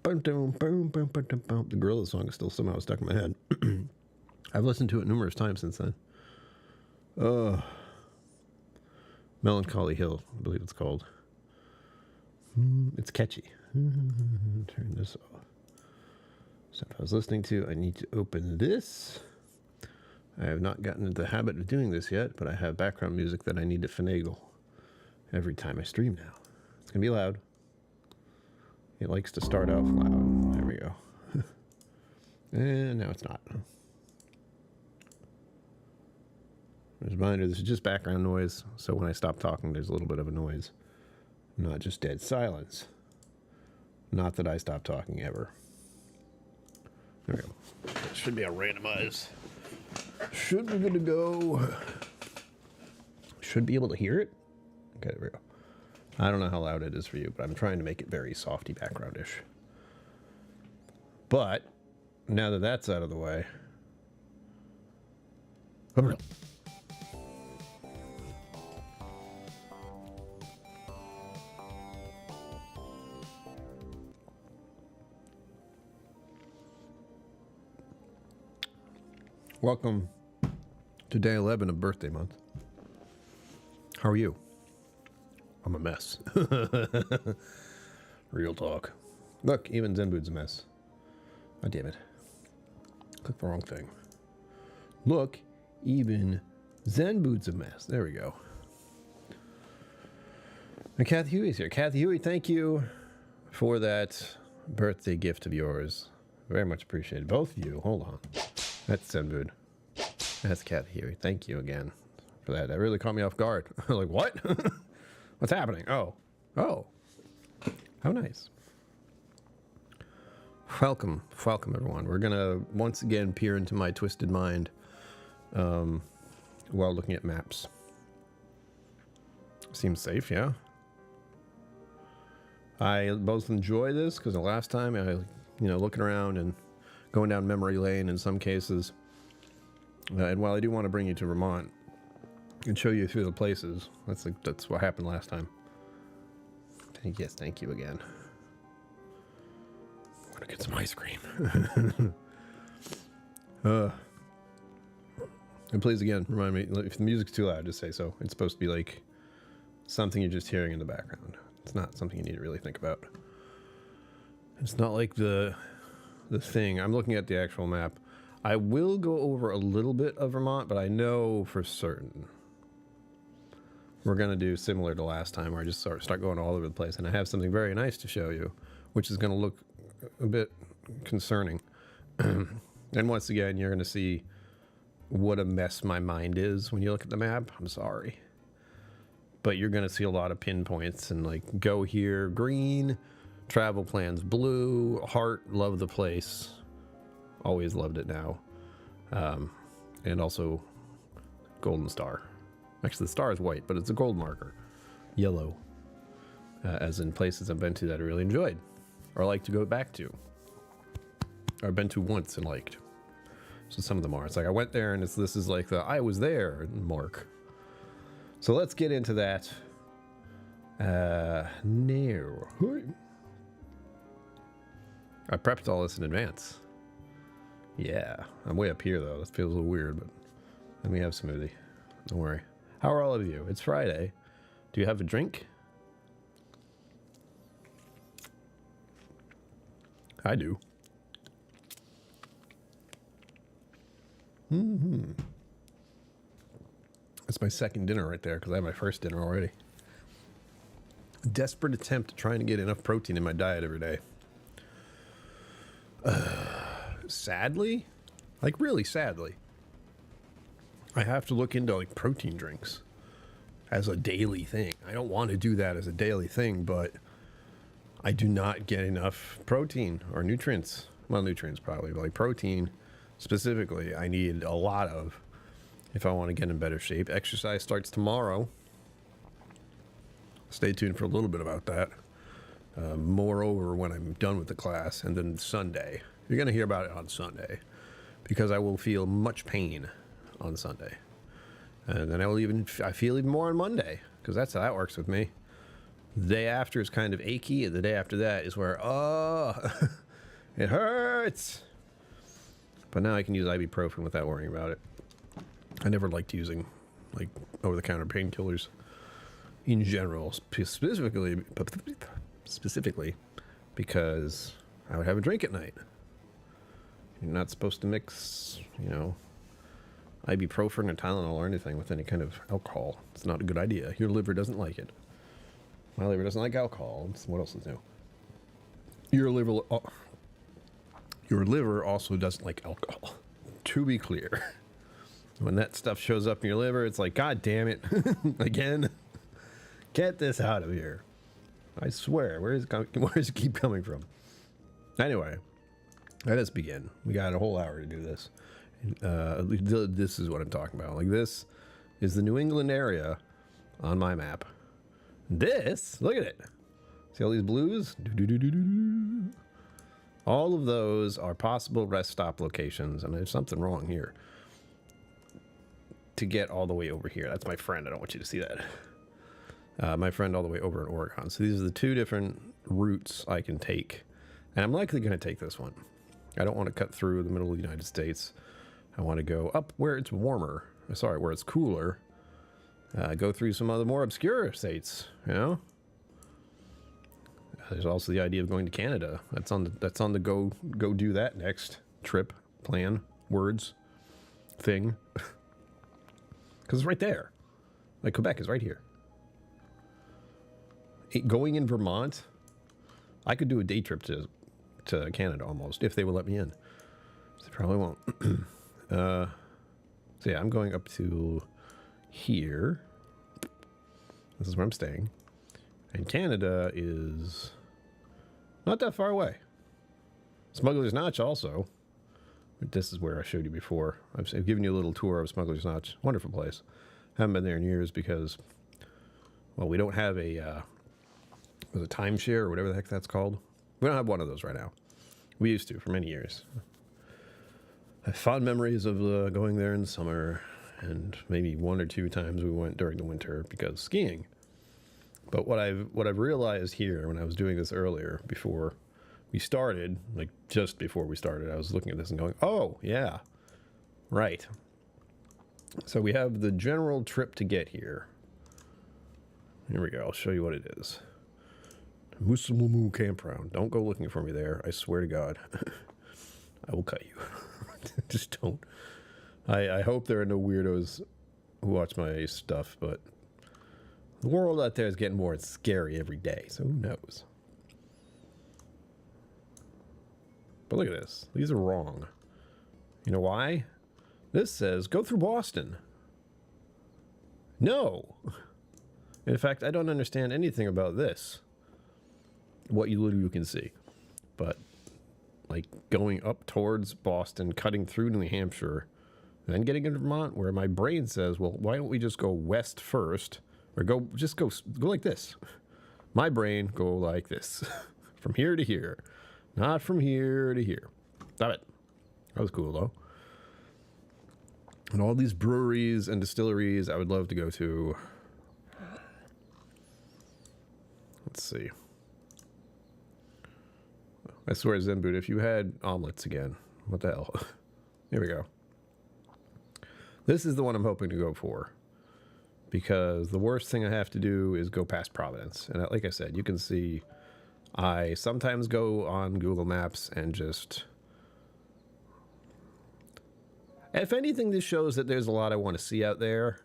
Boom, boom, boom, boom, boom, boom, boom. The Gorilla song is still somehow stuck in my head. I've listened to it numerous times since then. Melancholy Hill, I believe it's called. It's catchy. Turn this off. Stuff I was listening to. I need to open this. I have not gotten into the habit of doing this yet, but I have background music that I need to finagle every time I stream now. It's going to be loud. It likes to start off loud. There we go. And now it's not. As a reminder, this is just background noise, so when I stop talking, there's a little bit of a noise. Not just dead silence. Not that I stop talking ever. There we go. It should be a randomize. Should be good to go. Should be able to hear it. Okay, there we go. I don't know how loud it is for you, but I'm trying to make it very softy background-ish. But now that that's out of the way, welcome to day 11 of birthday month. How are you? I'm a mess. Real talk. Look, even Zenbood's a mess. Oh, damn it. Clicked the wrong thing. Look, even Zenbood's a mess. There we go. And Kathy Huey's here. Kathy Huey, thank you for that birthday gift of yours. Very much appreciated. Both of you. Hold on. That's Zenbood. That's Kathy Huey. Thank you again for that. That really caught me off guard. Like, what? What's happening? Oh. Oh. How nice. Welcome. Welcome, everyone. We're going to once again peer into my twisted mind while looking at maps. Seems safe, yeah? I both enjoy this because the last time looking around and going down memory lane in some cases. And while I do want to bring you to Vermont and show you through the places, that's what happened last time. Yes, thank you again. I'm gonna get some ice cream. And please again, remind me, if the music's too loud, just say so. It's supposed to be like something you're just hearing in the background. It's not something you need to really think about. It's not like the thing. I'm looking at the actual map. I will go over a little bit of Vermont, but I know for certain we're going to do similar to last time, where I just start going all over the place. And I have something very nice to show you, which is going to look a bit concerning. And once again, you're going to see what a mess my mind is when you look at the map. I'm sorry. But you're going to see a lot of pinpoints and like, go here, green, travel plans, blue, heart, love the place. Always loved it now. And also golden star. Actually, the star is white, but it's a gold marker. Yellow. As in places I've been to that I really enjoyed. Or like to go back to. Or I've been to once and liked. So some of them are. It's like I went there and this is like the I was there mark. So let's get into that. No. I prepped all this in advance. Yeah. I'm way up here though. This feels a little weird, but let me have a smoothie. Don't worry. How are all of you? It's Friday. Do you have a drink? I do. That's my second dinner right there because I had my first dinner already. A desperate attempt at trying to get enough protein in my diet every day. Sadly, like really sadly, I have to look into like protein drinks as a daily thing. I don't want to do that as a daily thing, but I do not get enough protein or nutrients. Well, nutrients probably, but like protein specifically, I need a lot of if I want to get in better shape. Exercise starts tomorrow. Stay tuned for a little bit about that. Moreover, when I'm done with the class, and then Sunday. You're going to hear about it on Sunday because I will feel much pain on Sunday. And then I feel even more on Monday because that's how that works with me. The day after is kind of achy, and the day after that is where, oh, it hurts. But now I can use ibuprofen without worrying about it. I never liked using, like, over-the-counter painkillers in general, specifically because I would have a drink at night. You're not supposed to mix, you know, ibuprofen or Tylenol or anything with any kind of alcohol. It's not a good idea. Your liver doesn't like it. My liver doesn't like alcohol. What else is new? Your liver also doesn't like alcohol. To be clear. When that stuff shows up in your liver, it's like, God damn it. Again. Get this out of here. I swear. Where does it keep coming from? Anyway. Let us begin. We got a whole hour to do this. This is what I'm talking about. Like, this is the New England area on my map. This, look at it. See all these blues? All of those are possible rest stop locations, and there's something wrong here. To get all the way over here. That's my friend. I don't want you to see that. My friend all the way over in Oregon. So these are the two different routes I can take. And I'm likely going to take this one. I don't want to cut through the middle of the United States. I want to go up where it's warmer. Sorry, where it's cooler. Go through some other more obscure states, you know? There's also the idea of going to Canada. That's on the go do that next trip, plan, words, thing. Because it's right there. Like, Quebec is right here. Going in Vermont, I could do a day trip to Canada almost, if they will let me in. They probably won't. So yeah, I'm going up to here. This is where I'm staying. And Canada is not that far away. Smuggler's Notch also. This is where I showed you before. I've given you a little tour of Smuggler's Notch. Wonderful place. Haven't been there in years because, well, we don't have a timeshare or whatever the heck that's called. We don't have one of those right now. We used to for many years. I have fond memories of going there in the summer, and maybe one or two times we went during the winter because skiing. But what I've realized here when I was doing this earlier, before we started, like just before we started, I was looking at this and going, oh, yeah, right. So we have the general trip to get here. Here we go. I'll show you what it is. Musumumu Campground. Don't go looking for me there. I swear to God. I will cut you. Just don't. I hope there are no weirdos who watch my stuff, but the world out there is getting more scary every day, so who knows? But look at this. These are wrong. You know why? This says, go through Boston. No. In fact, I don't understand anything about this. What you can see. But, like, going up towards Boston, cutting through New Hampshire, then getting into Vermont, where my brain says, well, why don't we just go west first? Or go like this. My brain, go like this. From here to here. Not from here to here. Stop it. That was cool, though. And all these breweries and distilleries I would love to go to. Let's see. I swear, Zenboot, if you had omelets again, what the hell? Here we go. This is the one I'm hoping to go for. Because the worst thing I have to do is go past Providence. And like I said, you can see I sometimes go on Google Maps and just... If anything, this shows that there's a lot I want to see out there.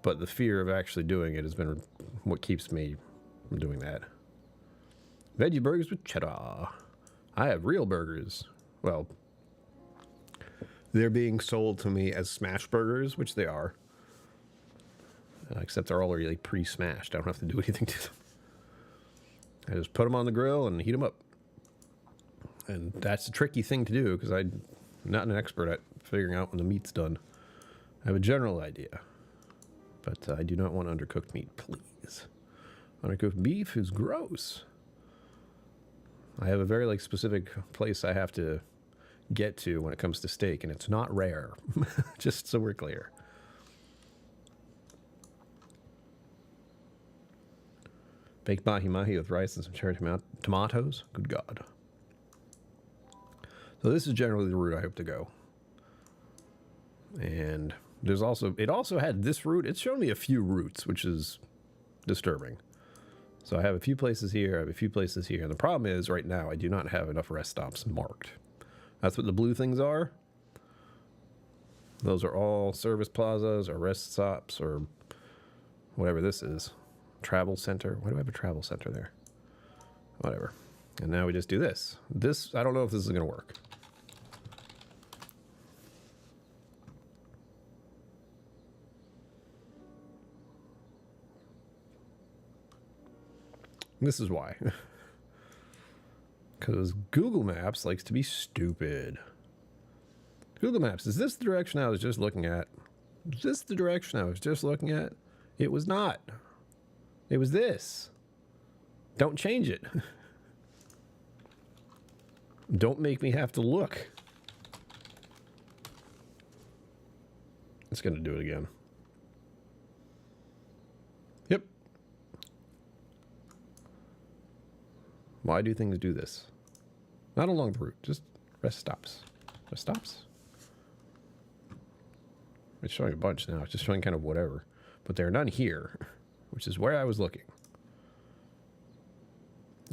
But the fear of actually doing it has been what keeps me from doing that. Veggie burgers with cheddar. I have real burgers. Well, they're being sold to me as smash burgers, which they are. Except they're already like pre-smashed. I don't have to do anything to them. I just put them on the grill and heat them up. And that's a tricky thing to do because I'm not an expert at figuring out when the meat's done. I have a general idea. But I do not want undercooked meat, please. Undercooked beef is gross. I have a very specific place I have to get to when it comes to steak, and it's not rare. Just so we're clear. Baked mahi-mahi with rice and some cherry tomatoes. Good God. So this is generally the route I hope to go. And there's also, it also had this route. It's shown me a few routes, which is disturbing. So I have a few places here, I have a few places here. And the problem is right now I do not have enough rest stops marked. That's what the blue things are. Those are all service plazas or rest stops or whatever this is. Travel center. Why do I have a travel center there? Whatever. And now we just do this. This, I don't know if this is going to work. This is why. Because Google Maps likes to be stupid. Google Maps, is this the direction I was just looking at? Is this the direction I was just looking at? It was not. It was this. Don't change it. Don't make me have to look. It's going to do it again. Yep. Why do things do this? Not along the route, just rest stops. Rest stops? It's showing a bunch now. It's just showing kind of whatever. But there are none here, which is where I was looking.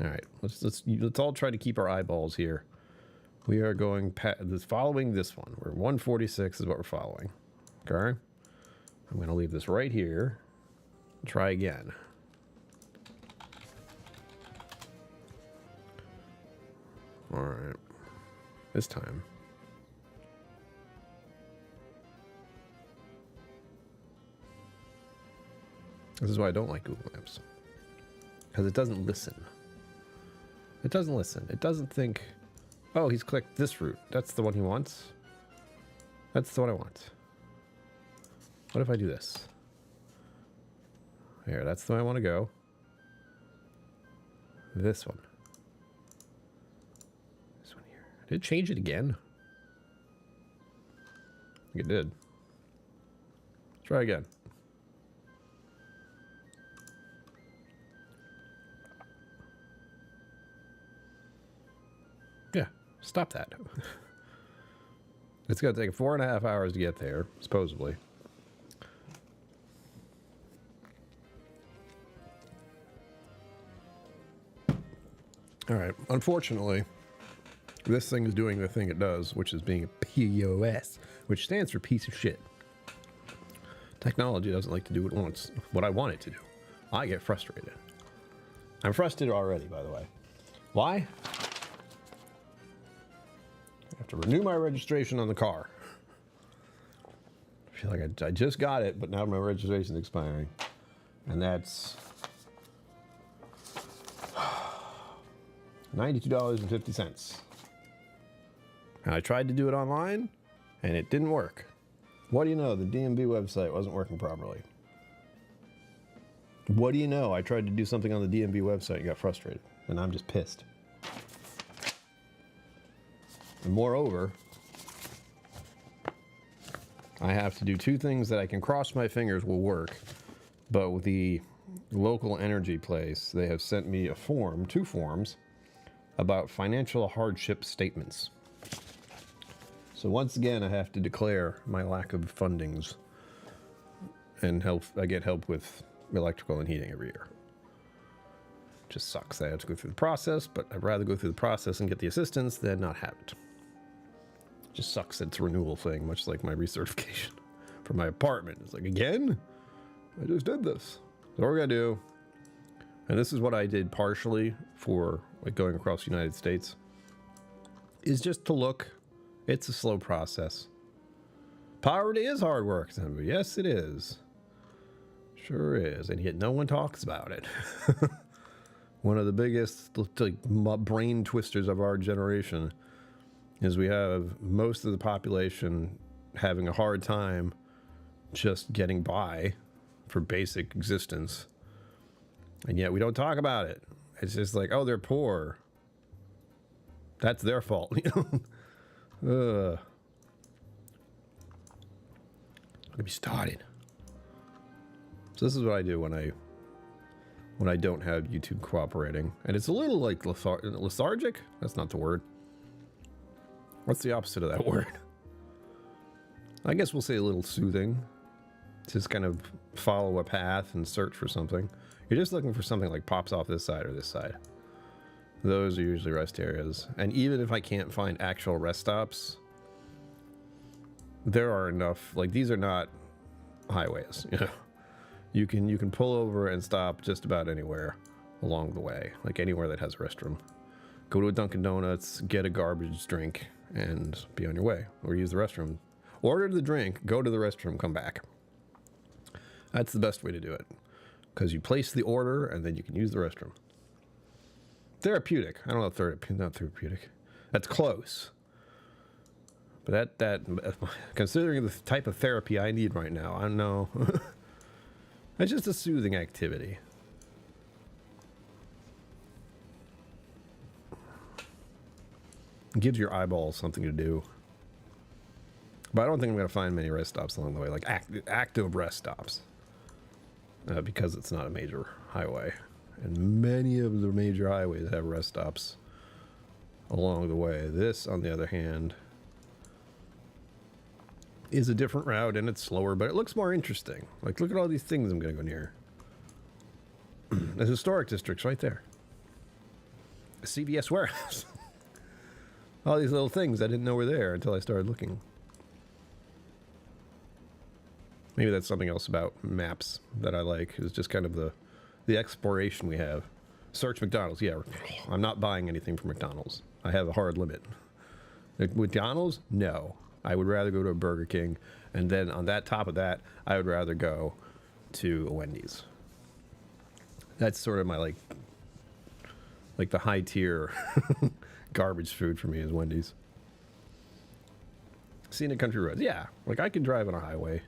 All right, let's all try to keep our eyeballs here. We are going following this one. We're 146 is what we're following. Okay, I'm going to leave this right here. Try again. All right, this time. This is why I don't like Google Maps. Because it doesn't listen. It doesn't listen. It doesn't think, oh, he's clicked this route. That's the one he wants. That's the one I want. What if I do this? Here, that's the way I want to go. This one. This one here. Did it change it again? I think it did. Try again. Yeah, stop that. It's going to take 4.5 hours to get there, supposedly. All right. Unfortunately, this thing is doing the thing it does, which is being a POS, which stands for piece of shit. Technology doesn't like to do what I want it to do. I get frustrated. I'm frustrated already, by the way. Why? I have to renew my registration on the car. I feel like I just got it, but now my registration is expiring. And that's $92.50. And I tried to do it online, and it didn't work. What do you know? The DMV website wasn't working properly. What do you know? I tried to do something on the DMV website and got frustrated, and I'm just pissed. And moreover, I have to do two things that I can cross my fingers will work, but with the local energy place, they have sent me a form, 2 forms, about financial hardship statements. So once again, I have to declare my lack of fundings and help. I get help with electrical and heating every year. Just sucks. I have to go through the process, but I'd rather go through the process and get the assistance than not have it. Just sucks that it's a renewal thing, much like my recertification for my apartment. It's like, again? I just did this. So what we're gonna do, and this is what I did partially for like going across the United States, is just to look. It's a slow process. Poverty is hard work. Yes, it is. Sure is, and yet no one talks about it. One of the biggest like, brain twisters of our generation is we have most of the population having a hard time just getting by for basic existence. And yet we don't talk about it. It's just like, oh, they're poor. That's their fault, you know? Let me started. So this is what I do when when I don't have YouTube cooperating. And it's a little like lethargic. That's not the word. What's the opposite of that word? I guess we'll say a little soothing. Just kind of follow a path and search for something. You're just looking for something like pops off this side or this side. Those are usually rest areas. And even if I can't find actual rest stops, there are enough. Like, these are not highways, you know. You can pull over and stop just about anywhere along the way, like anywhere that has a restroom. Go to a Dunkin' Donuts, get a garbage drink, and be on your way. Or use the restroom. Order the drink, go to the restroom, come back. That's the best way to do it. Because you place the order, and then you can use the restroom. Therapeutic. I don't know if not therapeutic. That's close. But that considering the type of therapy I need right now, I don't know. It's just a soothing activity. It gives your eyeballs something to do. But I don't think I'm going to find many rest stops along the way, like active rest stops. Because it's not a major highway. And many of the major highways have rest stops along the way. This, on the other hand, is a different route, and it's slower, but it looks more interesting. Like, look at all these things I'm going to go near. The historic district's right there. A CVS warehouse. All these little things I didn't know were there until I started looking. Maybe that's something else about maps that I like, is just kind of the exploration we have. Search McDonald's. Yeah, I'm not buying anything from McDonald's. I have a hard limit. McDonald's? No. I would rather go to a Burger King, and then on that top of that, I would rather go to a Wendy's. That's sort of my like the high tier garbage food for me is Wendy's. Scenic country roads, yeah. Like, I can drive on a highway.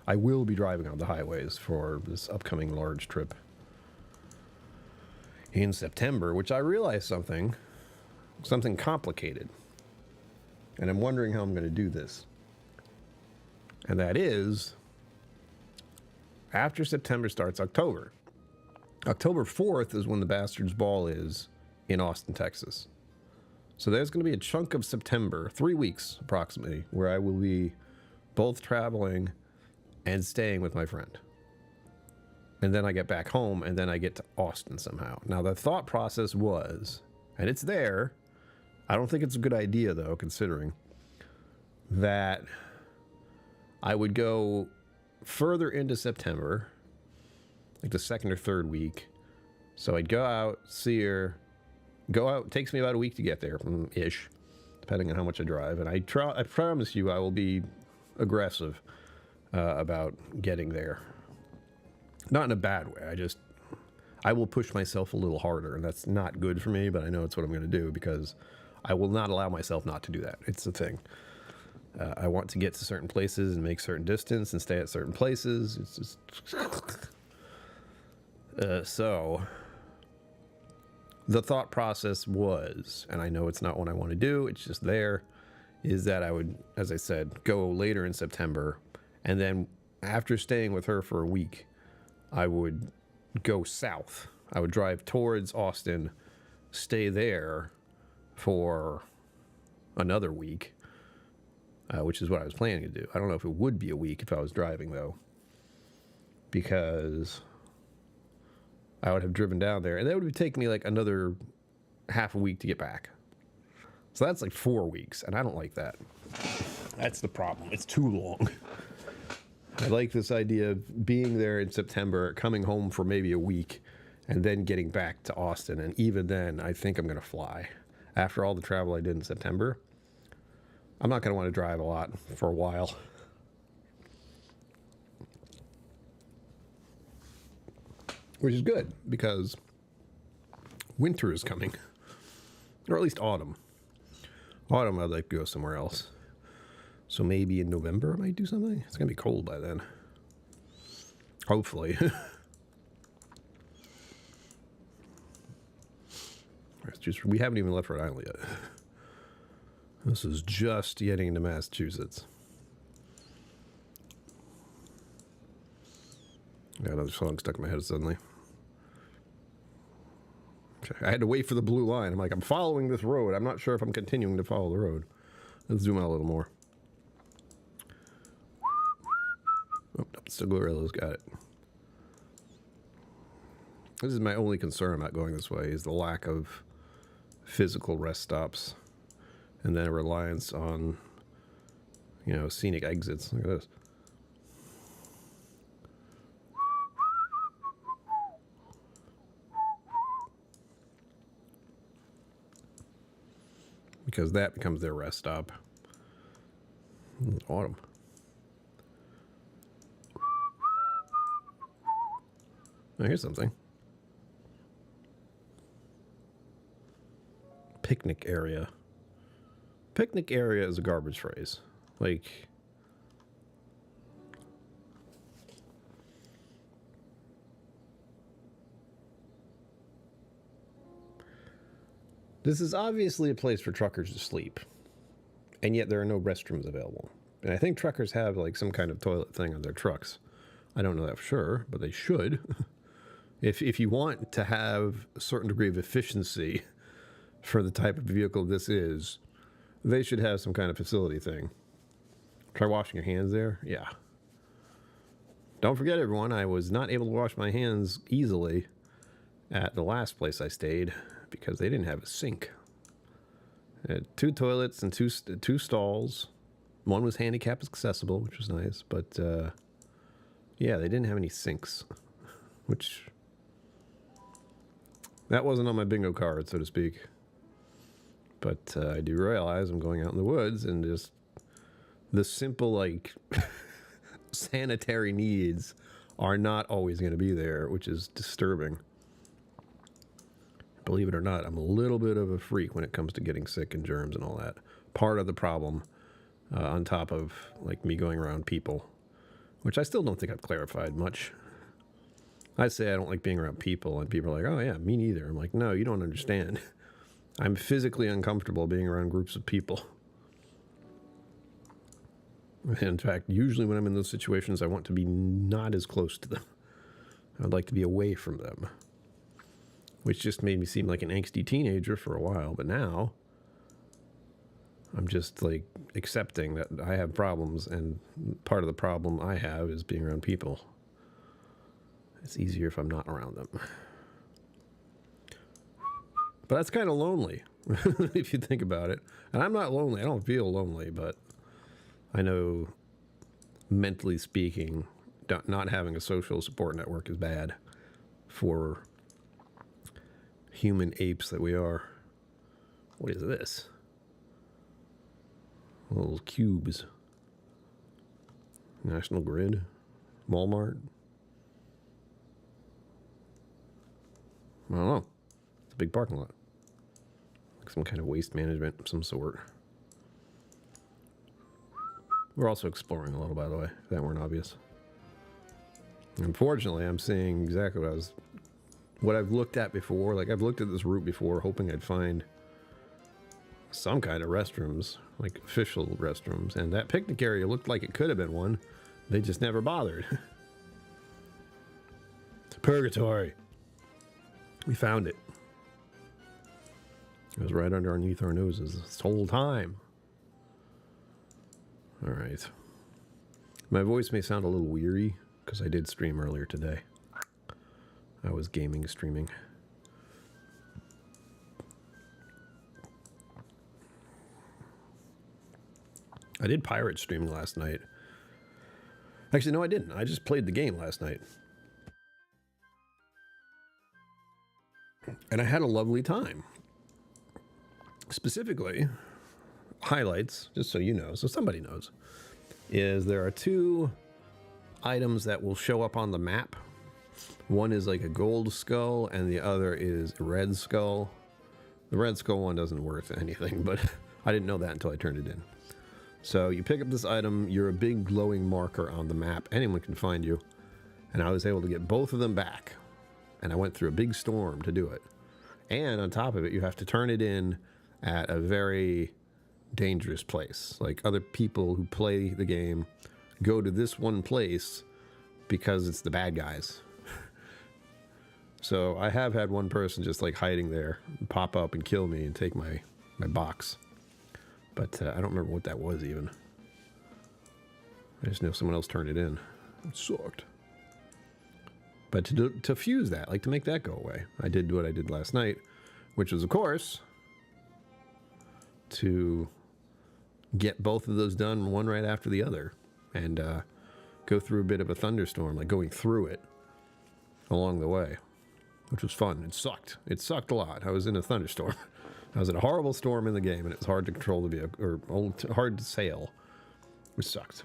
I will be driving on the highways for this upcoming large trip in September, which I realized something complicated. And I'm wondering how I'm going to do this. And that is, after September starts October. October 4th is when the Bastards Ball is in Austin, Texas. So there's going to be a chunk of September, 3 weeks approximately, where I will be both traveling and staying with my friend. And then I get back home, and then I get to Austin somehow. Now, the thought process was, and it's there, I don't think it's a good idea, though, considering that I would go further into September, like the second or third week. So I'd go out, see her, go out. It takes me about a week to get there, ish, depending on how much I drive. And I promise you I will be aggressive about getting there. Not in a bad way. I will push myself a little harder, and that's not good for me, but I know it's what I'm going to do because I will not allow myself not to do that. It's the thing. I want to get to certain places and make certain distance and stay at certain places. It's just... so the thought process was, and I know it's not what I want to do, it's just there, is that I would, as I said, go later in September, and then after staying with her for a week, I would go south. I would drive towards Austin, stay there for another week, which is what I was planning to do. I don't know if it would be a week if I was driving, though, because I would have driven down there, and that would take me like another half a week to get back. So that's like 4 weeks, and I don't like that. That's the problem. It's too long. I like this idea of being there in September, coming home for maybe a week, and then getting back to Austin. And even then, I think I'm going to fly. After all the travel I did in September, I'm not going to want to drive a lot for a while. Which is good, because winter is coming. Or at least autumn. Autumn, I'd like to go somewhere else. So maybe in November I might do something. It's going to be cold by then. Hopefully. We haven't even left Rhode Island yet. This is just getting into Massachusetts. Got another song stuck in my head suddenly. I had to wait for the blue line. I'm like, I'm following this road. I'm not sure if I'm continuing to follow the road. Let's zoom out a little more. Oh, still gorillas. Got it. This is my only concern about going this way, is the lack of physical rest stops. And then a reliance on, you know, scenic exits. Look at this. Because that becomes their rest stop. It's autumn. Oh, here's something. Picnic area. Picnic area is a garbage phrase. Like, this is obviously a place for truckers to sleep, and yet there are no restrooms available. And I think truckers have like some kind of toilet thing on their trucks. I don't know that for sure, but they should. If you want to have a certain degree of efficiency for the type of vehicle this is, they should have some kind of facility thing. Try washing your hands there. Yeah. Don't forget, everyone, I was not able to wash my hands easily at the last place I stayed because they didn't have a sink. They had 2 toilets and two stalls. One was handicap accessible, which was nice, but yeah, they didn't have any sinks, which that wasn't on my bingo card, so to speak. But I do realize I'm going out in the woods, and just the simple, like, sanitary needs are not always going to be there, which is disturbing. Believe it or not, I'm a little bit of a freak when it comes to getting sick and germs and all that. Part of the problem, on top of, like, me going around people, which I still don't think I've clarified much. I say I don't like being around people, and people are like, oh yeah, me neither. I'm like, no, you don't understand. I'm physically uncomfortable being around groups of people. In fact, usually when I'm in those situations, I want to be not as close to them. I would like to be away from them. Which just made me seem like an angsty teenager for a while, but now I'm just like accepting that I have problems, and part of the problem I have is being around people. It's easier if I'm not around them. But that's kind of lonely, if you think about it. And I'm not lonely. I don't feel lonely, but I know, mentally speaking, not having a social support network is bad for human apes that we are. What is this? Little cubes. National Grid. Walmart. I don't know. It's a big parking lot. Like some kind of waste management of some sort. We're also exploring a little, by the way, if that weren't obvious. Unfortunately, I'm seeing exactly what I've looked at before. Like, I've looked at this route before, hoping I'd find some kind of restrooms, like official restrooms. And that picnic area looked like it could have been one. They just never bothered. Purgatory. We found it. It was right underneath our noses this whole time. All right. My voice may sound a little weary because I did stream earlier today. I was gaming, streaming. I did pirate streaming last night. Actually, no, I didn't. I just played the game last night. And I had a lovely time. Specifically, highlights, just so you know, so somebody knows, is there are 2 items that will show up on the map. One is like a gold skull, and the other is a red skull. The red skull one doesn't worth anything, but I didn't know that until I turned it in. So you pick up this item, you're a big glowing marker on the map. Anyone can find you. And I was able to get both of them back. And I went through a big storm to do it. And on top of it, you have to turn it in at a very dangerous place. Like, other people who play the game go to this one place because it's the bad guys. So I have had one person just like hiding there, pop up and kill me and take my box. But I don't remember what that was even. I just know someone else turned it in. It sucked. But to fuse that, like to make that go away, I did what I did last night, which was, of course, to get both of those done one right after the other and go through a bit of a thunderstorm, like going through it along the way, which was fun. It sucked. It sucked a lot. I was in a thunderstorm. I was in a horrible storm in the game, and it was hard to control the vehicle, or hard to sail, which sucked.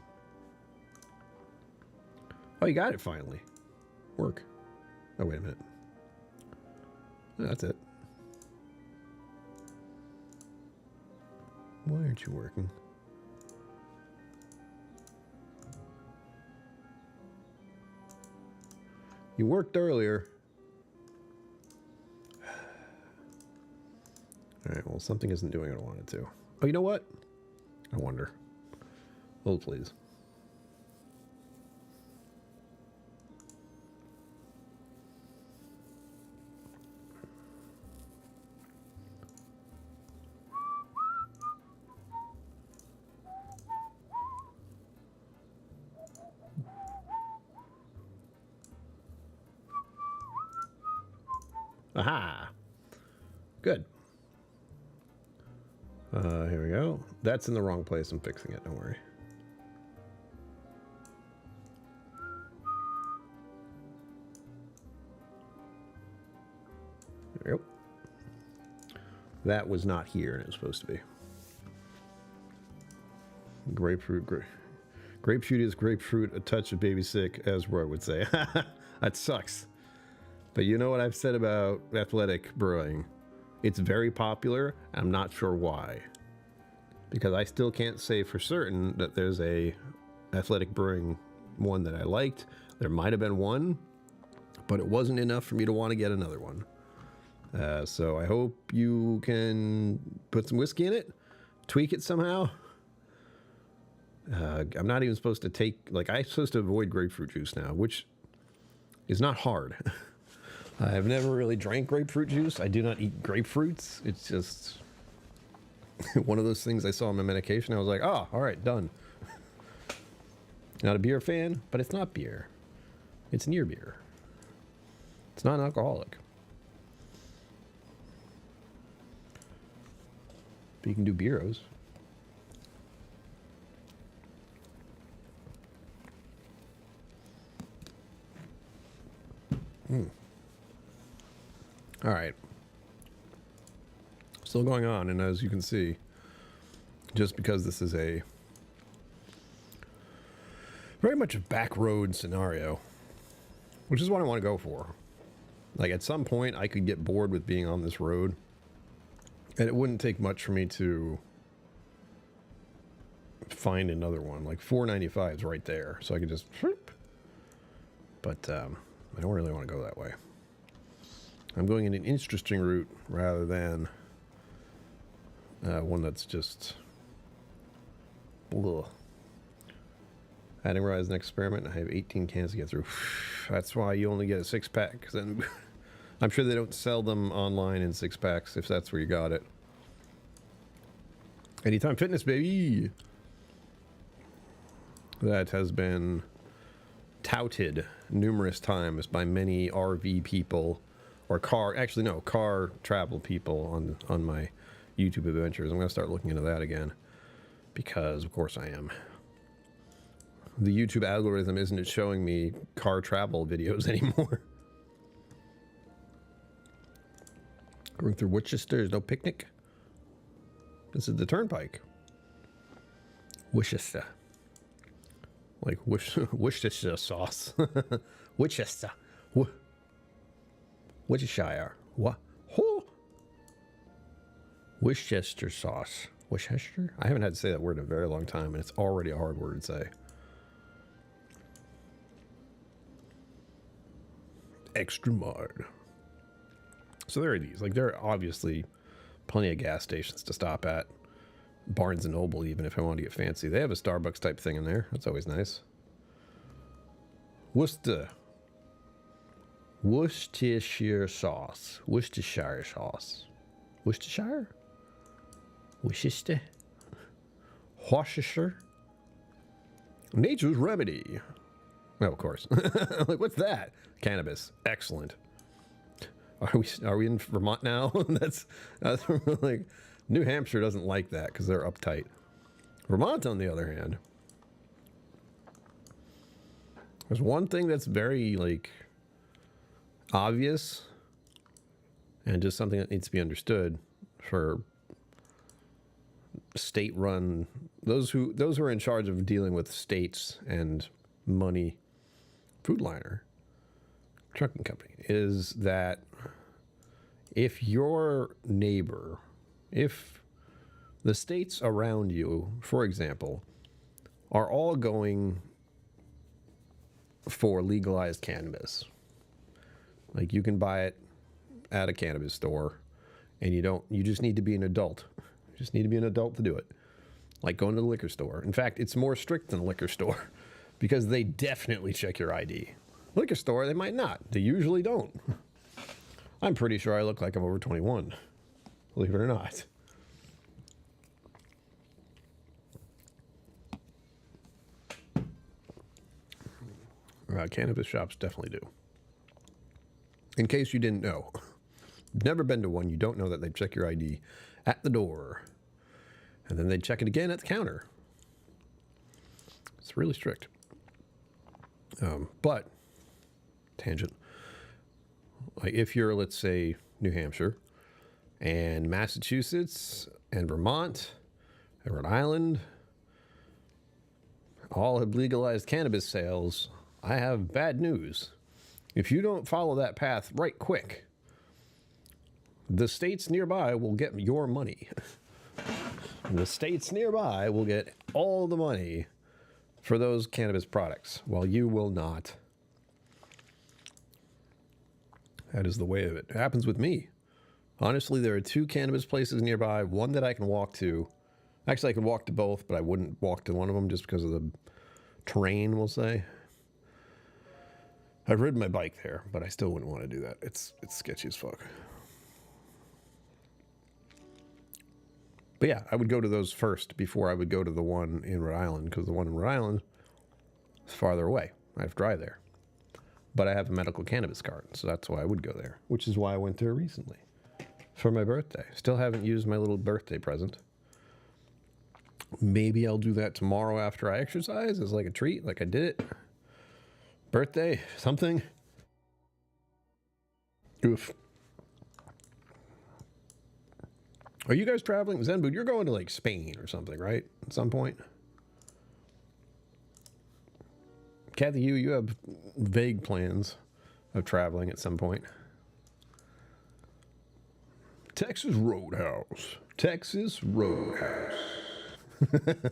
Oh, you got it finally. Work. Oh, wait a minute. That's it. Why aren't you working? You worked earlier. Alright, well, something isn't doing what I wanted to. Oh, you know what? I wonder. Hold, please. Aha! Good. Here we go. That's in the wrong place. I'm fixing it. Don't worry. There we go. That was not here, and it was supposed to be. Grapefruit. Grapefruit is grapefruit, a touch of baby sick, as Roy would say. That sucks. But you know what I've said about athletic brewing? It's very popular. I'm not sure why. Because I still can't say for certain that there's a athletic brewing one that I liked. There might have been one, but it wasn't enough for me to want to get another one. So I hope you can put some whiskey in it, tweak it somehow. I'm not even supposed to take, like, I'm supposed to avoid grapefruit juice now, which is not hard. I've never really drank grapefruit juice. I do not eat grapefruits. It's just one of those things I saw in my medication. I was like, oh, all right, done. Not a beer fan, but it's not beer. It's near beer. It's not alcoholic. But you can do beeros. All right. Still going on, and as you can see, just because this is a very much a back road scenario, which is what I want to go for. Like, at some point, I could get bored with being on this road, and it wouldn't take much for me to find another one. Like, 495 is right there, so I could just... But I don't really want to go that way. I'm going in an interesting route rather than one that's just... Ugh. Adding rise an experiment. I have 18 cans to get through. That's why you only get a 6-pack. Because then I'm sure they don't sell them online in 6-packs if that's where you got it. Anytime Fitness, baby! That has been touted numerous times by many RV people or car travel people on my YouTube adventures. I'm going to start looking into that again because, of course, I am. The YouTube algorithm isn't showing me car travel videos anymore. Going through Worcester, there's no picnic. This is the turnpike. Worcester. Like Worcestershire sauce. Worcester. Worcestershire. What? Oh. Worcester sauce. Worcester? I haven't had to say that word in a very long time, and it's already a hard word to say. Extra hard. So there are these. Like, there are obviously plenty of gas stations to stop at. Barnes and Noble, even if I want to get fancy. They have a Starbucks type thing in there. That's always nice. Worcester. Worcestershire sauce. Worcestershire sauce. Worcestershire? Worcester? Worcestershire? Nature's remedy. Oh, of course. Like, what's that? Cannabis. Excellent. Are we in Vermont now? that's like, New Hampshire doesn't like that because they're uptight. Vermont, on the other hand, there's one thing that's very, like, obvious and just something that needs to be understood for state-run, those who are in charge of dealing with states and money, Food Liner trucking company, is that if your neighbor, if the states around you, for example, are all going for legalized cannabis, like you can buy it at a cannabis store, and you just need to be an adult. You just need to be an adult to do it. Like going to the liquor store. In fact, it's more strict than a liquor store because they definitely check your ID. Liquor store, they might not. They usually don't. I'm pretty sure I look like I'm over 21, believe it or not. Cannabis shops definitely do. In case you didn't know, you've never been to one, you don't know that they check your ID at the door, and then they check it again at the counter. It's really strict. But, tangent, like if you're, let's say, New Hampshire, and Massachusetts, and Vermont, and Rhode Island, all have legalized cannabis sales, I have bad news. If you don't follow that path right quick, the states nearby will get your money. The states nearby will get all the money for those cannabis products, while you will not. That is the way of it. It happens with me. Honestly, there are 2 cannabis places nearby, one that I can walk to. Actually, I could walk to both, but I wouldn't walk to one of them just because of the terrain, we'll say. I've ridden my bike there, but I still wouldn't want to do that. It's sketchy as fuck. But yeah, I would go to those first before I would go to the one in Rhode Island, because the one in Rhode Island is farther away. I have to drive there. But I have a medical cannabis card, so that's why I would go there, which is why I went there recently for my birthday. Still haven't used my little birthday present. Maybe I'll do that tomorrow after I exercise as like a treat, like I did it. Birthday, something. Oof. Are you guys traveling? Zenboot, you're going to like Spain or something, right? At some point. Kathy, you have vague plans of traveling at some point. Texas Roadhouse. Texas Roadhouse.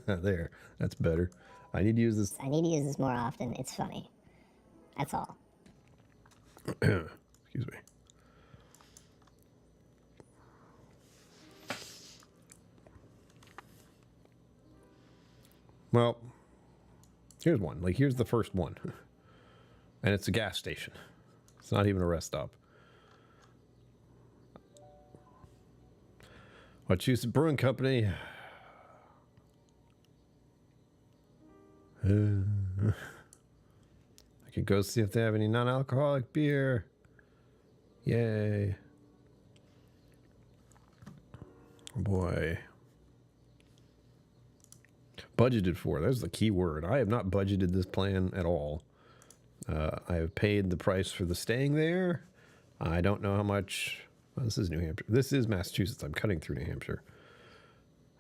There. That's better. I need to use this. I need to use this more often. It's funny. That's all. Excuse me. Well, here's one. Like, here's the first one. And it's a gas station. It's not even a rest stop. Wachusett Brewing Company. I could go see if they have any non-alcoholic beer. Yay. Oh boy. Budgeted for. That's the key word. I have not budgeted this plan at all. I have paid the price for the staying there. I don't know how much. Well, this is New Hampshire. This is Massachusetts. I'm cutting through New Hampshire.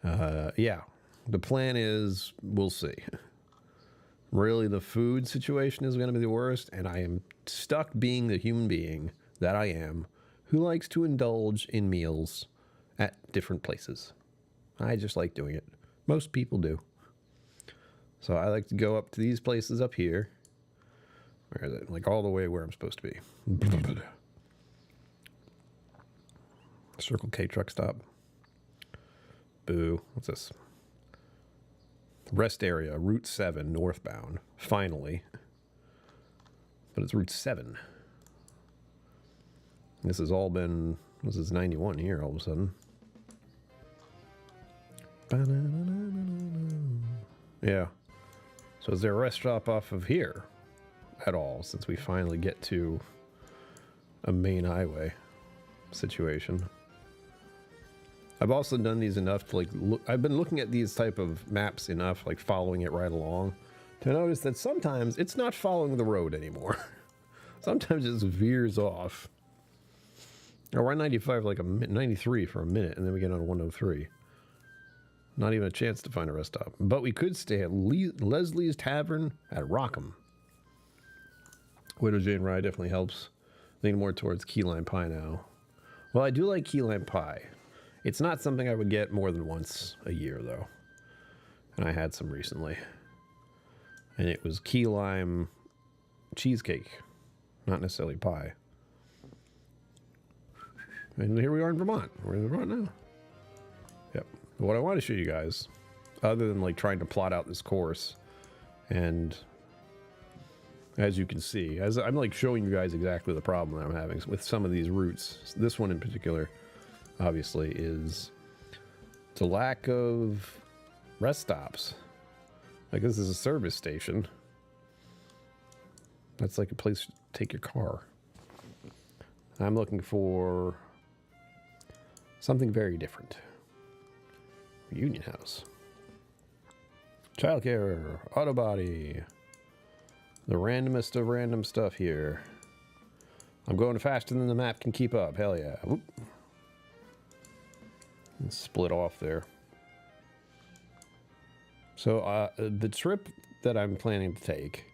Yeah. The plan is, we'll see. Really, the food situation is going to be the worst, and I am stuck being the human being that I am who likes to indulge in meals at different places. I just like doing it. Most people do. So I like to go up to these places up here. Where is it? Like all the way where I'm supposed to be. Circle K truck stop. Boo. What's this? Rest area, Route 7, northbound. Finally. But it's Route 7. This has all been, this is 91 here all of a sudden. Yeah. So is there a rest stop off of here at all, since we finally get to a main highway situation? I've also done these enough to like look, I've been looking at these type of maps enough, like following it right along, to notice that sometimes it's not following the road anymore. Sometimes it veers off. Or we're on 95 like 93 for a minute, and then we get on 103. Not even a chance to find a rest stop. But we could stay at Leslie's Tavern at Rockham. Widow Jane Rye definitely helps. Leaning more towards key lime pie now. Well, I do like key lime pie. It's not something I would get more than once a year, though. And I had some recently. And it was key lime cheesecake, not necessarily pie. And here we are in Vermont. We're in Vermont now. Yep. What I want to show you guys, other than like trying to plot out this course, and as you can see, as I'm like showing you guys exactly the problem that I'm having with some of these routes, this one in particular, obviously, is the lack of rest stops. Like, this is a service station. That's like a place to take your car. I'm looking for something very different. Union House. Childcare, auto body. The randomest of random stuff here. I'm going faster than the map can keep up. Hell yeah. Whoop. Split off there. So the trip that I'm planning to take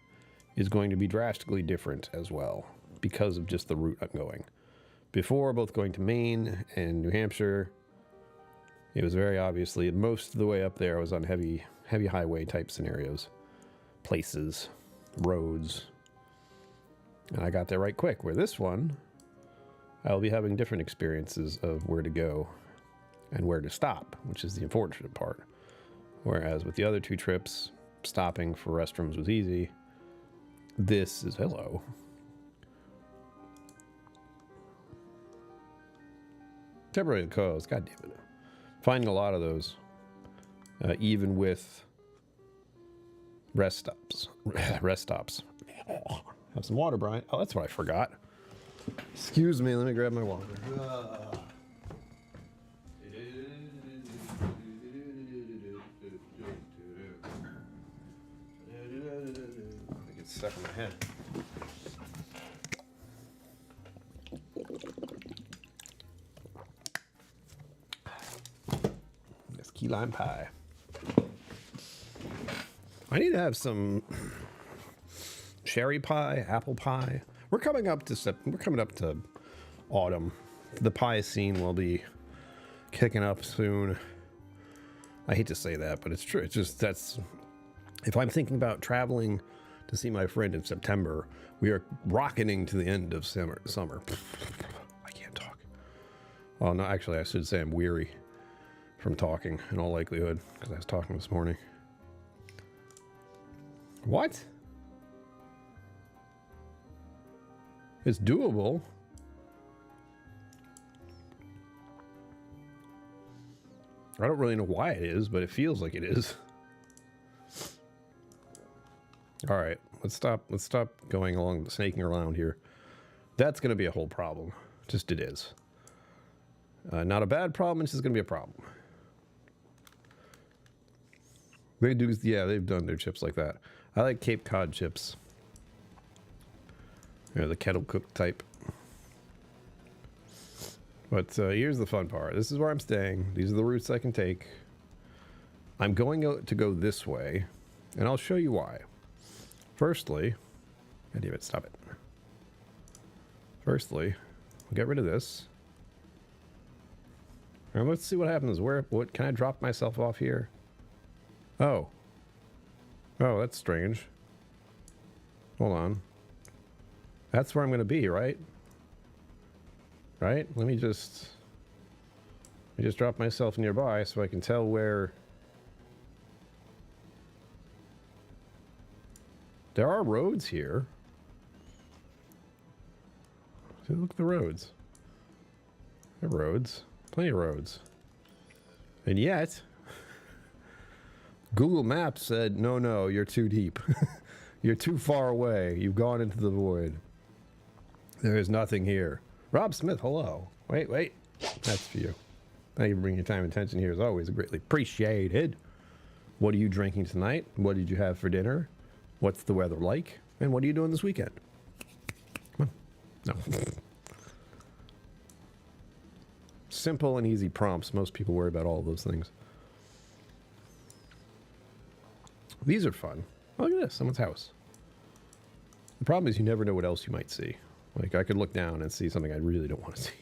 is going to be drastically different as well, because of just the route I'm going. Before, both going to Maine and New Hampshire, it was very obviously most of the way up there I was on heavy highway type scenarios, places, roads, and I got there right quick. Where this one, I'll be having different experiences of where to go and where to stop, which is the unfortunate part. Whereas with the other two trips, stopping for restrooms was easy. This is, hello. Temporary clothes, god damn it. Finding a lot of those, even with rest stops. Rest stops. Have some water, Brian. Oh, that's what I forgot. Excuse me, let me grab my water. It gets stuck in my head. That's key lime pie. I need to have some cherry pie, apple pie. We're coming up to autumn. The pie scene will be kicking up soon. I hate to say that, but it's true. It's just, that's, if I'm thinking about traveling to see my friend in September, we are rocketing to the end of summer. I can't talk. Well, no, actually, I should say I'm weary from talking in all likelihood, because I was talking this morning. What? It's doable. I don't really know why it is, but it feels like it is. All right, let's stop going along, snaking around here. That's going to be a whole problem. Just it is. Not a bad problem, it's just going to be a problem. They do, yeah, they've done their chips like that. I like Cape Cod chips. You know, the kettle cooked type. But here's the fun part. This is where I'm staying. These are the routes I can take. I'm going to go this way, and I'll show you why. Firstly, God damn it, stop it. Firstly, we'll get rid of this. And let's see what happens. What can I drop myself off here? Oh. Oh, that's strange. Hold on. That's where I'm going to be, right? Right? Let me just drop myself nearby so I can tell where. There are roads here. See, look at the roads. There are roads. Plenty of roads. And yet, Google Maps said, no, you're too deep. You're too far away. You've gone into the void. There is nothing here. Rob Smith, hello. Wait. That's for you. Thank you for bringing your time and attention here as always. Greatly appreciated. What are you drinking tonight? What did you have for dinner? What's the weather like? And what are you doing this weekend? Come on. No. Simple and easy prompts. Most people worry about all of those things. These are fun. Oh, look at this. Someone's house. The problem is you never know what else you might see. Like, I could look down and see something I really don't want to see.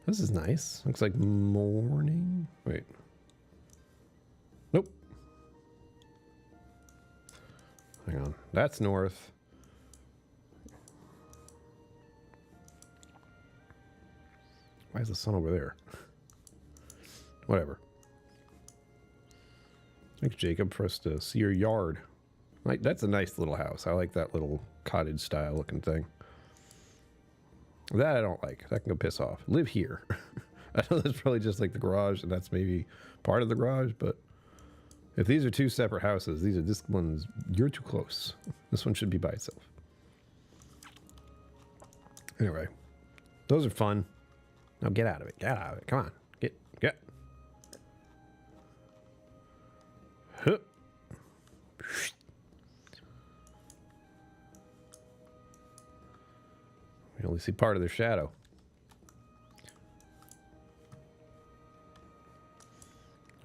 This is nice. Looks like morning. Wait. Nope. Hang on. That's north. Why is the sun over there? Whatever. Thanks, Jacob, for us to see your yard. Like, that's a nice little house. I like that little cottage style looking thing. That I don't like. That can go piss off. Live here. I know that's probably just like the garage, and that's maybe part of the garage, but if these are two separate houses, this one's, you're too close. This one should be by itself. Anyway, those are fun. Now get out of it. Get out of it. Come on. Get. Huh. We only see part of their shadow.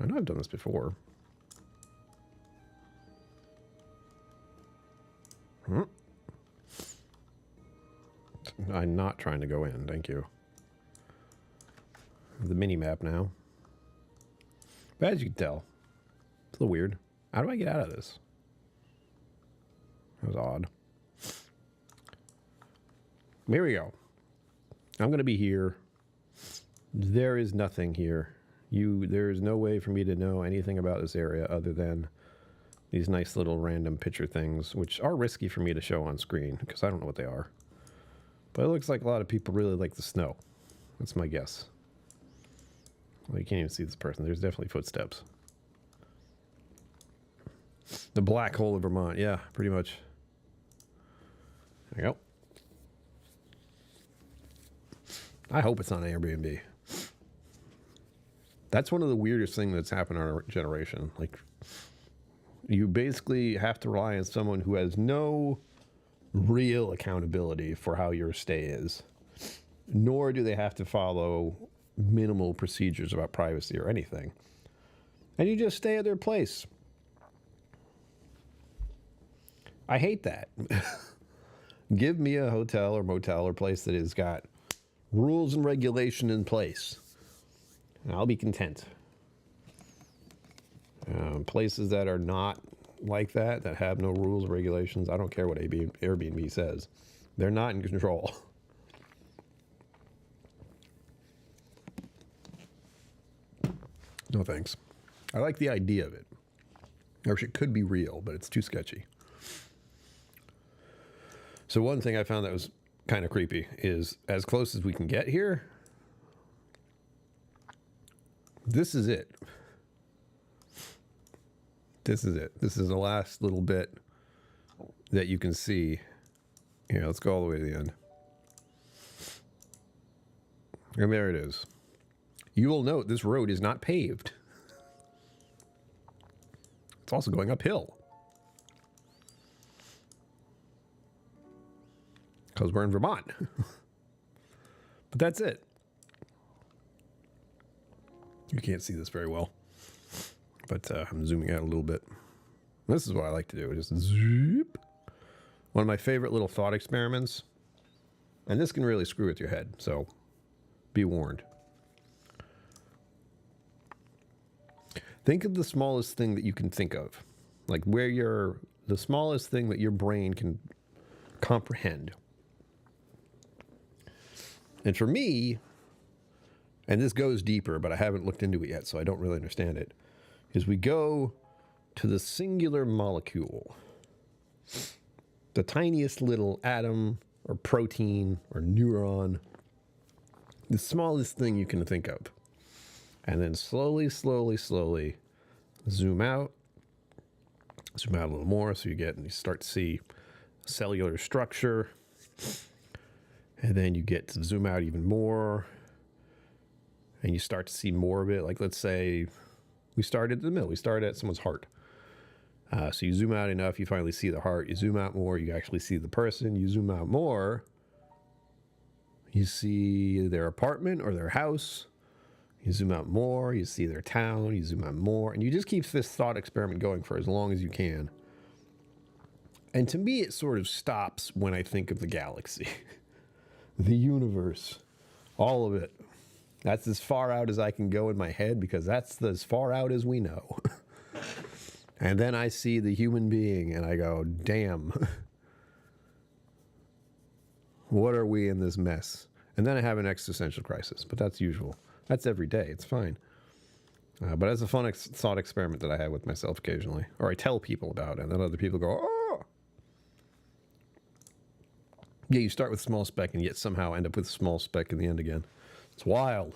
I know I've done this before. I'm not trying to go in, thank you. The mini map now. But as you can tell, it's a little weird. How do I get out of this? That was odd. Here we go. I'm going to be here. There is nothing here. There is no way for me to know anything about this area other than these nice little random picture things, which are risky for me to show on screen because I don't know what they are. But it looks like a lot of people really like the snow. That's my guess. Well, you can't even see this person. There's definitely footsteps. The black hole of Vermont. Yeah, pretty much. There you go. I hope it's on Airbnb. That's one of the weirdest things that's happened in our generation. Like, you basically have to rely on someone who has no real accountability for how your stay is, nor do they have to follow minimal procedures about privacy or anything. And you just stay at their place. I hate that. Give me a hotel or motel or place that has got rules and regulation in place, and I'll be content. Places that are not like that have no rules or regulations, I don't care what Airbnb says. They're not in control. No thanks. I like the idea of it. Or it could be real, but it's too sketchy. So one thing I found that was kind of creepy is, as close as we can get here, this is it. This is it. This is the last little bit that you can see. Here, let's go all the way to the end. And there it is. You will note this road is not paved. It's also going uphill. Because we're in Vermont. But that's it. You can't see this very well. But I'm zooming out a little bit. This is what I like to do. Just zoop. One of my favorite little thought experiments. And this can really screw with your head. So be warned. Think of the smallest thing that you can think of. Like the smallest thing that your brain can comprehend. And for me, and this goes deeper, but I haven't looked into it yet, so I don't really understand it, is we go to the singular molecule. The tiniest little atom or protein or neuron The smallest thing you can think of. And then slowly zoom out a little more so you start to see cellular structure. And then you get to zoom out even more and you start to see more of it. Like, let's say we started at the middle, we started at someone's heart. So you zoom out enough, you finally see the heart. You zoom out more, you actually see the person. You zoom out more, you see their apartment or their house. You zoom out more, you see their town. You zoom out more, and you just keep this thought experiment going for as long as you can. And to me, it sort of stops when I think of the galaxy, the universe, all of it. That's as far out as I can go in my head, because that's as far out as we know. And then I see the human being and I go, damn, what are we in this mess? And then I have an existential crisis, but that's usual. That's every day. It's fine. But it's a fun thought experiment that I have with myself occasionally. Or I tell people about it, and then other people go, oh! Yeah, you start with small speck and yet somehow end up with small speck in the end again. It's wild.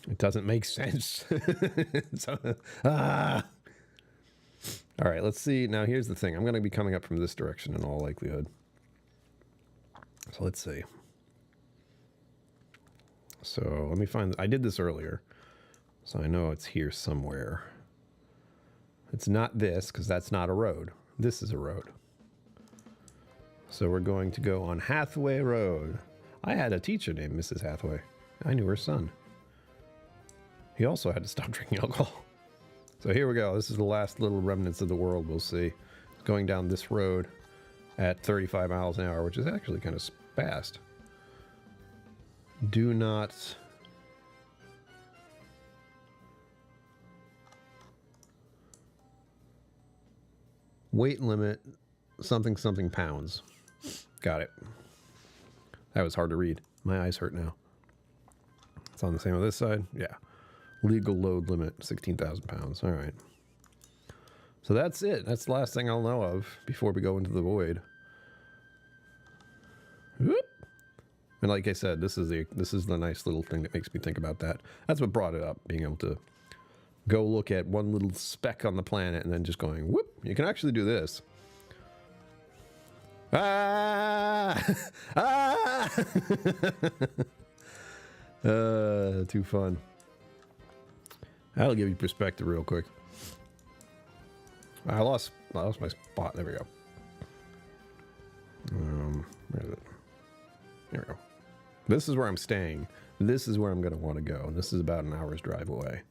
It doesn't make sense. All right, let's see. Now, here's the thing. I'm going to be coming up from this direction in all likelihood. So let's see. So let me find... I did this earlier, so I know it's here somewhere. It's not this, because that's not a road. This is a road. So we're going to go on Hathaway Road. I had a teacher named Mrs. Hathaway. I knew her son. He also had to stop drinking alcohol. So here we go. This is the last little remnants of the world we'll see. Going down this road at 35 miles an hour, which is actually kind of fast. Do not... Weight limit, something pounds. Got it. That was hard to read. My eyes hurt now. It's on the same on this side? Yeah. Legal load limit, 16,000 pounds. All right. So that's it. That's the last thing I'll know of before we go into the void. Whoop. And like I said, this is the nice little thing that makes me think about that. That's what brought it up, being able to go look at one little speck on the planet and then just going, whoop. You can actually do this. Ah! Ah! Too fun. That'll give you perspective real quick. I lost my spot. There we go. Where is it? There we go. This is where I'm staying. This is where I'm going to want to go. And this is about an hour's drive away.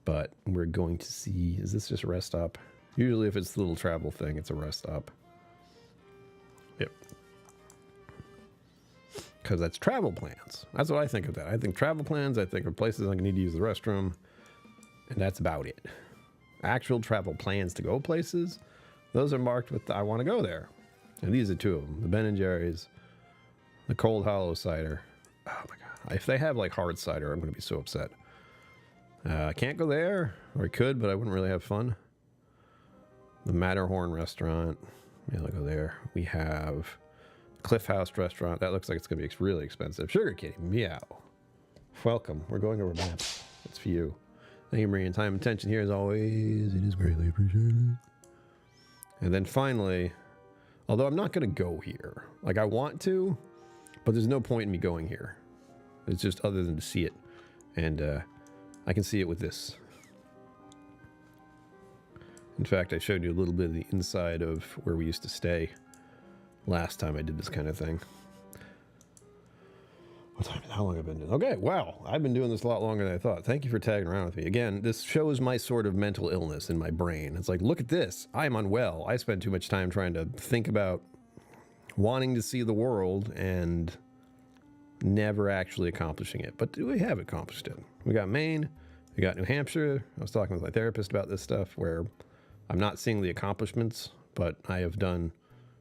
But we're going to see... Is this just a rest stop? Usually if it's the little travel thing, it's a rest stop. Yep. Because that's travel plans. That's what I think of that. I think travel plans, I think of places I need to use the restroom, and that's about it. Actual travel plans to go places, those are marked with I want to go there. And these are two of them. The Ben & Jerry's, the Cold Hollow cider. Oh my God. If they have like hard cider, I'm going to be so upset. I can't go there, or I could, but I wouldn't really have fun. The Matterhorn restaurant, maybe I'll go there. We have Cliff House restaurant. That looks like it's going to be really expensive. Sugar Kitty, meow. Welcome. We're going over maps. It's for you. Thank you for bringing time and attention here as always. It is greatly appreciated. And then finally, although I'm not going to go here. Like I want to, but there's no point in me going here. It's just other than to see it. And I can see it with this. In fact, I showed you a little bit of the inside of where we used to stay last time I did this kind of thing. How long have I been doing? Okay, wow. I've been doing this a lot longer than I thought. Thank you for tagging around with me. Again, this shows my sort of mental illness in my brain. It's like, look at this. I'm unwell. I spend too much time trying to think about wanting to see the world and never actually accomplishing it. But we have accomplished it. We got Maine. We got New Hampshire. I was talking with my therapist about this stuff where I'm not seeing the accomplishments, but I have done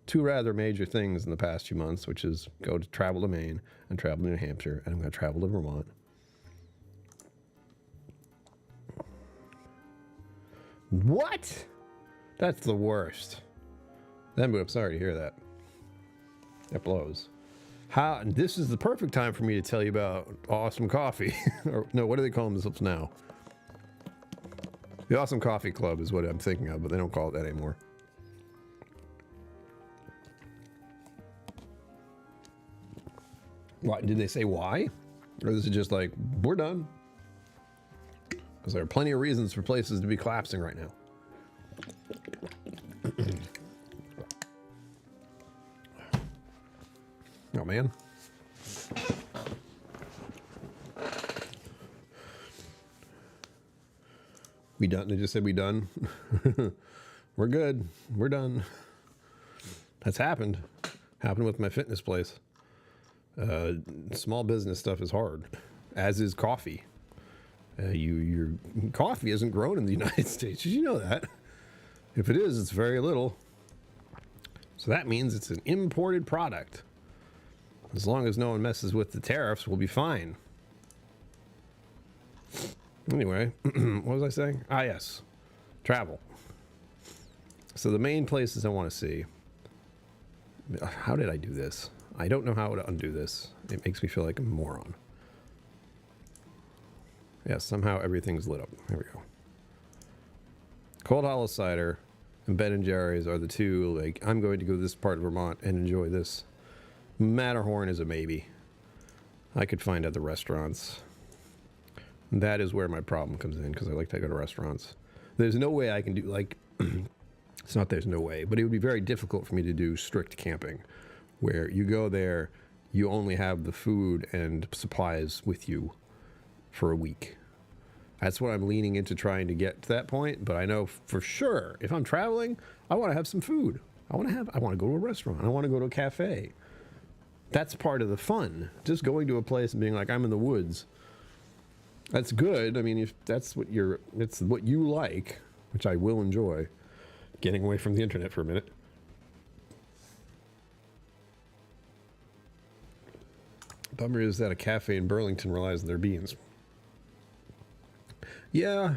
two rather major things in the past few months, which is travel to Maine and travel to New Hampshire, and I'm going to travel to Vermont. What? That's the worst. I'm sorry to hear that. That blows. How this is the perfect time for me to tell you about Awesome Coffee. Or no, what do they call themselves now? The Awesome Coffee Club is what I'm thinking of, but they don't call it that anymore. What did they say? Why? Or is it just like we're done? Because there are plenty of reasons for places to be collapsing right now. Oh man. We done? They just said we done. We're good. We're done. That's happened. Happened with my fitness place. Small business stuff is hard, as is coffee. Your coffee isn't grown in the United States. Did you know that? If it is, it's very little. So that means it's an imported product. As long as no one messes with the tariffs, we'll be fine. Anyway, what was I saying? Ah, yes. Travel. So the main places I want to see. How did I do this? I don't know how to undo this. It makes me feel like a moron. Yeah, somehow everything's lit up. Here we go. Cold Hollow Cider and Ben & Jerry's are the two, like, I'm going to go to this part of Vermont and enjoy this. Matterhorn is a maybe. I could find other restaurants. That is where my problem comes in, because I like to go to restaurants. There's no way I can do, like, it's not there's no way, but it would be very difficult for me to do strict camping, where you go there, you only have the food and supplies with you for a week. That's what I'm leaning into, trying to get to that point, but I know for sure, if I'm traveling, I want to have some food. I want to go to a restaurant. I want to go to a cafe. That's part of the fun. Just going to a place and being like, I'm in the woods. That's good. I mean, if that's what it's what you like, which I will enjoy, getting away from the internet for a minute. Bummer is that a cafe in Burlington relies on their beans. Yeah,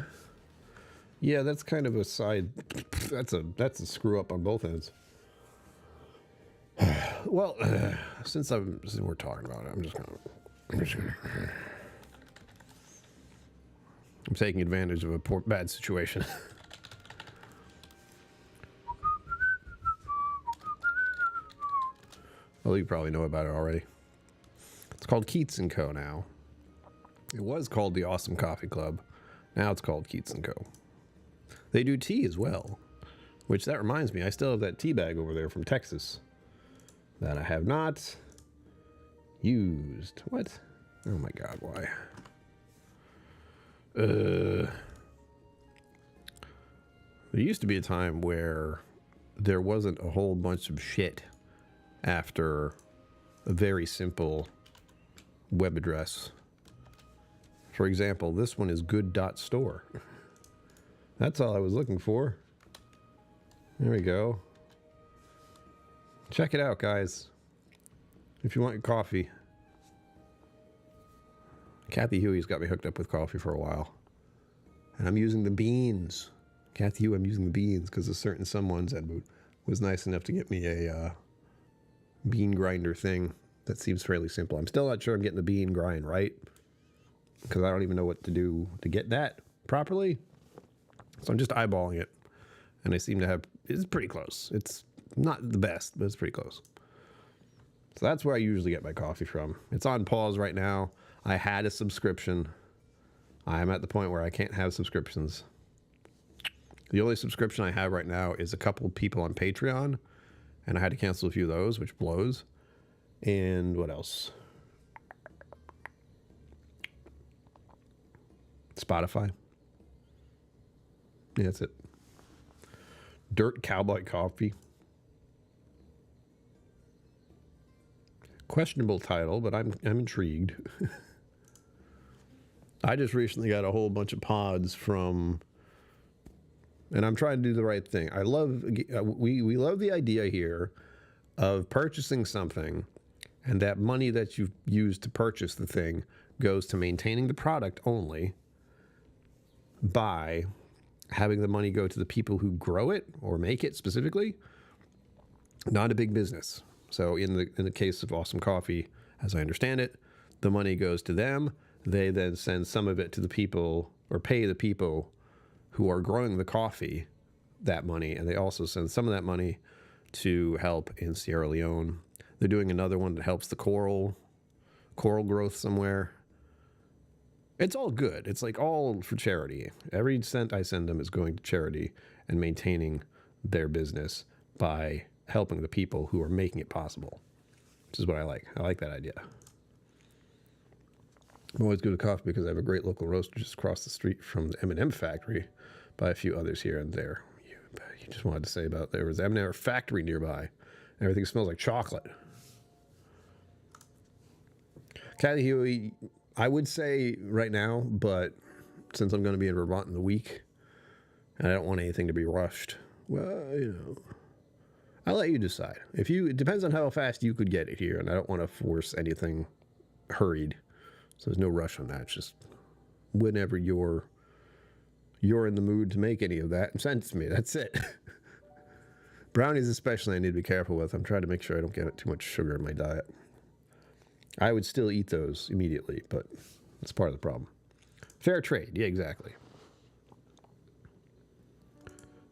that's kind of a side. That's a screw up on both ends. Well, since we're talking about it, I'm taking advantage of a bad situation. Well, you probably know about it already. It's called KillCo now. It was called the Awesome Coffee Club. Now it's called KillCo. They do tea as well, which that reminds me, I still have that tea bag over there from Texas that I have not used. What? Oh my God, why? There used to be a time where there wasn't a whole bunch of shit after a very simple web address. For example, this one is good.store. That's all I was looking for. There we go. Check it out, guys. If you want your coffee. Kathy Huey's got me hooked up with coffee for a while. And I'm using the beans. Kathy Huey, I'm using the beans because a certain someone was nice enough to get me a bean grinder thing that seems fairly simple. I'm still not sure I'm getting the bean grind right, because I don't even know what to do to get that properly. So I'm just eyeballing it. And I seem to have, it's pretty close. It's not the best, but it's pretty close. So that's where I usually get my coffee from. It's on pause right now. I had a subscription. I am at the point where I can't have subscriptions. The only subscription I have right now is a couple of people on Patreon, and I had to cancel a few of those, which blows. And what else? Spotify. Yeah, that's it. Dirt Cowboy Coffee. Questionable title, but I'm intrigued. I just recently got a whole bunch of pods from, and I'm trying to do the right thing. I love, we love the idea here of purchasing something, and that money that you've used to purchase the thing goes to maintaining the product only, by having the money go to the people who grow it or make it specifically. Not a big business. So in the case of Awesome Coffee, as I understand it, the money goes to them. They then send some of it to the people, or pay the people who are growing the coffee that money, and they also send some of that money to help in Sierra Leone. They're doing another one that helps the coral growth somewhere. It's all good. It's like all for charity. Every cent I send them is going to charity and maintaining their business by helping the people who are making it possible, which is what I like. I like that idea. I'm always good at coffee because I have a great local roaster just across the street from the M&M factory by a few others here and there. You just wanted to say about there was an M&M factory nearby. Everything smells like chocolate. Kathy Huey, I would say right now, but since I'm going to be in Vermont in the week, and I don't want anything to be rushed, well, I'll let you decide. It depends on how fast you could get it here, and I don't want to force anything hurried. So there's no rush on that. It's just whenever you're in the mood to make any of that, send it to me. That's it. Brownies especially I need to be careful with. I'm trying to make sure I don't get too much sugar in my diet. I would still eat those immediately, but that's part of the problem. Fair trade. Yeah, exactly.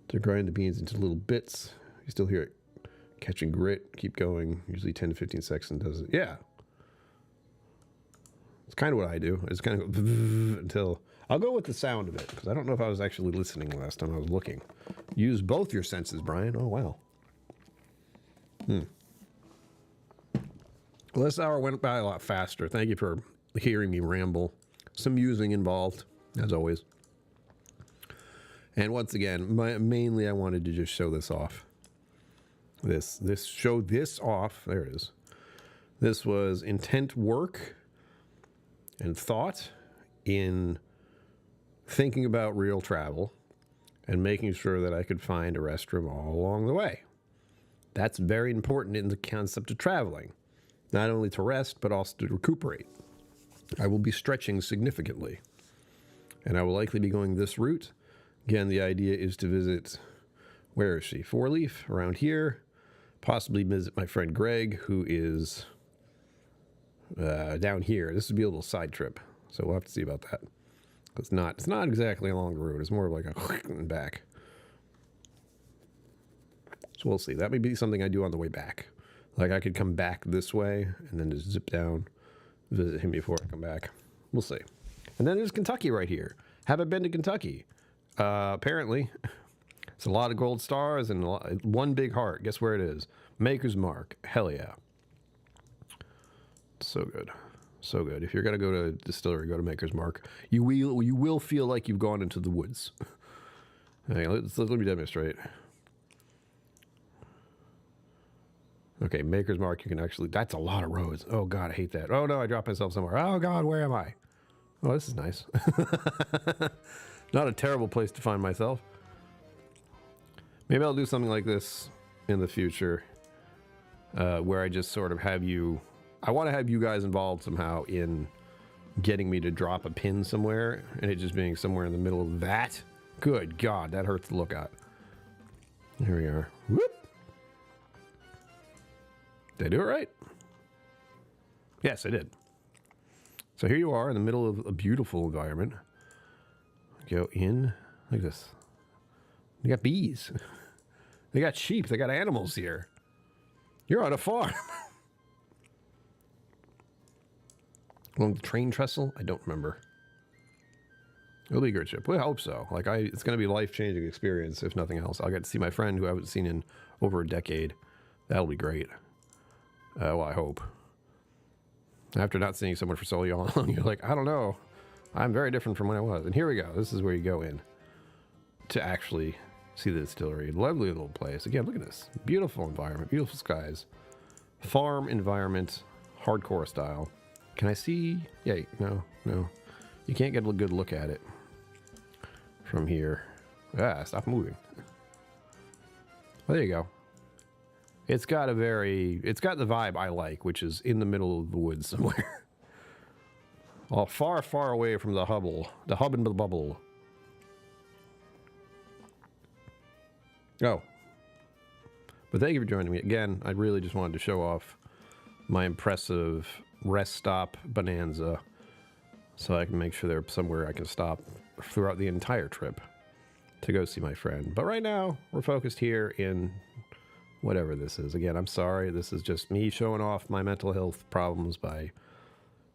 To grind the beans into little bits. You still hear it catching grit. Keep going. Usually 10 to 15 seconds does it. Yeah. It's kind of what I do. It's kind of go until... I'll go with the sound of it, because I don't know if I was actually listening last time I was looking. Use both your senses, Brian. Oh, wow. Well, this hour went by a lot faster. Thank you for hearing me ramble. Some musing involved, as always. And once again, mainly I wanted to just show this off. Show this off. There it is. This was intent work and thought in thinking about real travel and making sure that I could find a restroom all along the way. That's very important in the concept of traveling. Not only to rest, but also to recuperate. I will be stretching significantly. And I will likely be going this route. Again, the idea is to visit, where is she? Four Leaf, around here. Possibly visit my friend Greg, who is down here. This would be a little side trip. So we'll have to see about that. It's not exactly along the road. It's more of like a and back. So we'll see. That may be something I do on the way back. Like I could come back this way and then just zip down, visit him before I come back. We'll see. And then there's Kentucky right here. Haven't been to Kentucky. Apparently, it's a lot of gold stars and one big heart. Guess where it is? Maker's Mark. Hell yeah. So good. So good. If you're going to go to a distillery, go to Maker's Mark. You will feel like you've gone into the woods. Hey, let me demonstrate. Okay, Maker's Mark, you can actually... That's a lot of roads. Oh, God, I hate that. Oh, no, I dropped myself somewhere. Oh, God, where am I? Oh, this is nice. Not a terrible place to find myself. Maybe I'll do something like this in the future where I just sort of have you... I want to have you guys involved somehow in getting me to drop a pin somewhere and it just being somewhere in the middle of that. Good God, that hurts to look at. Here we are. Whoop. Did I do it right? Yes, I did. So here you are in the middle of a beautiful environment. Go in. Look at this. They got bees. They got sheep. They got animals here. You're on a farm. Along the train trestle? I don't remember. It'll be a good trip. We hope so. It's going to be a life-changing experience, if nothing else. I'll get to see my friend who I haven't seen in over a decade. That'll be great. Well, I hope. After not seeing someone for so long, you're like, I don't know. I'm very different from when I was. And here we go. This is where you go in to actually see the distillery. Lovely little place. Again, look at this. Beautiful environment. Beautiful skies. Farm environment. Hardcore style. Can I see? Yeah, no. You can't get a good look at it from here. Ah, stop moving. Well, there you go. It's got the vibe I like, which is in the middle of the woods somewhere. Well, far, far away from the hub and the bubble. Oh. But thank you for joining me again. I really just wanted to show off my impressive rest stop bonanza, so I can make sure there's somewhere I can stop throughout the entire trip to go see my friend. But right now, we're focused here in whatever this is. Again, I'm sorry. This is just me showing off my mental health problems by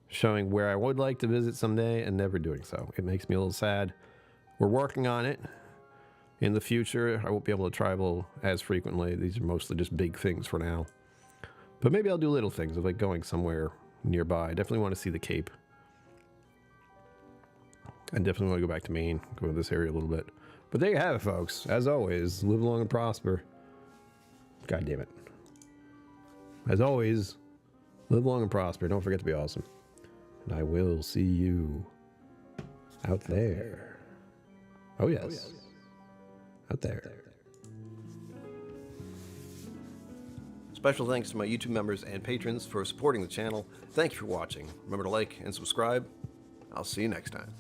showing where I would like to visit someday and never doing so. It makes me a little sad. We're working on it. In the future, I won't be able to travel as frequently. These are mostly just big things for now. But maybe I'll do little things of like going somewhere nearby. I definitely want to see the Cape. I definitely want to go back to Maine, go to this area a little bit. But there you have it, folks. As always, live long and prosper. God damn it. As always, live long and prosper. Don't forget to be awesome. And I will see you out there. Oh, yes. Out there. Special thanks to my YouTube members and patrons for supporting the channel. Thank you for watching. Remember to like and subscribe. I'll see you next time.